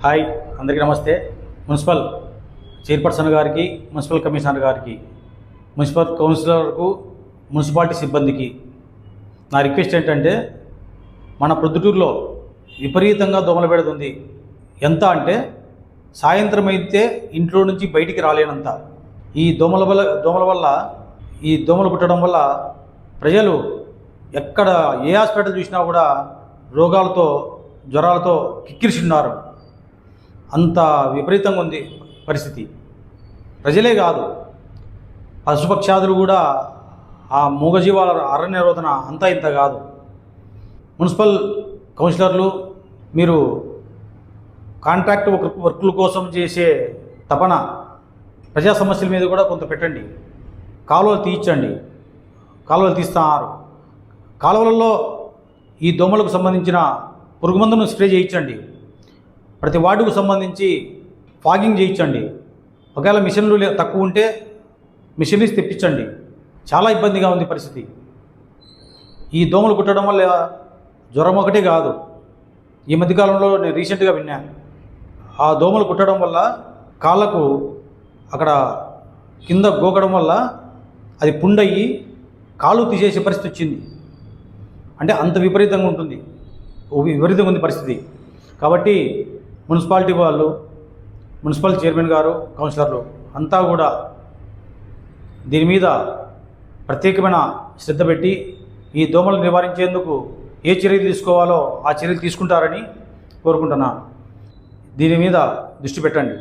Hi, అందరికీ నమస్తే. Municipal chairperson గారికి, మున్సిపల్ కమిషనర్ గారికి, మున్సిపల్ కౌన్సిలర్కు, మున్సిపాలిటీ సిబ్బందికి నా రిక్వెస్ట్ ఏంటంటే, మన ప్రొద్దుటూరులో విపరీతంగా దోమల పెడుతుంది. ఎంత అంటే సాయంత్రం అయితే ఇంట్లో నుంచి బయటికి రాలేనంత. ఈ దోమల వల్ల ఈ దోమలు పుట్టడం వల్ల ప్రజలు ఎక్కడ ఏ హాస్పిటల్ చూసినా కూడా రోగాలతో, జ్వరాలతో కిక్కిరిస్తున్నారు. అంత విపరీతంగా ఉంది పరిస్థితి. ప్రజలే కాదు, పశుపక్షాదులు కూడా, ఆ మూగజీవాల అరణ్య రోదన అంతా ఇంత కాదు. మున్సిపల్ కౌన్సిలర్లు, మీరు కాంట్రాక్ట్ వర్కుల కోసం చేసే తపన ప్రజా సమస్యల మీద కూడా కొంత పెట్టండి. కాలువలు తీయించండి. కాలువలు తీస్తున్నారు. కాలువలలో ఈ దోమలకు సంబంధించిన పురుగుమందును స్ప్రే చేయించండి. ప్రతి వార్డుకు సంబంధించి ఫాగింగ్ చేయించండి. ఒకవేళ మిషన్లు తక్కువ ఉంటే మిషనరీస్ తెప్పించండి. చాలా ఇబ్బందిగా ఉంది పరిస్థితి. ఈ దోమలు కుట్టడం వల్ల జ్వరం ఒకటే కాదు, ఈ మధ్యకాలంలో నేను రీసెంట్గా విన్నాను, ఆ దోమలు కుట్టడం వల్ల కాళ్ళకు అక్కడ కింద గోకడం వల్ల అది పుండయ్యి కాళ్ళు తీసేసే పరిస్థితి వచ్చింది. అంటే అంత విపరీతంగా ఉంటుంది, విపరీతంగా ఉంది పరిస్థితి. కాబట్టి మున్సిపాలిటీ వాళ్ళు, మున్సిపల్ చైర్మన్ గారు, కౌన్సిలర్లు అంతా కూడా దీని మీద ప్రత్యేకమైన శ్రద్ధ పెట్టి ఈ దోమలు నివారించేందుకు ఏ చర్యలు తీసుకోవాలో ఆ చర్యలు తీసుకుంటారని కోరుకుంటున్నా. దీని మీద దృష్టి పెట్టండి.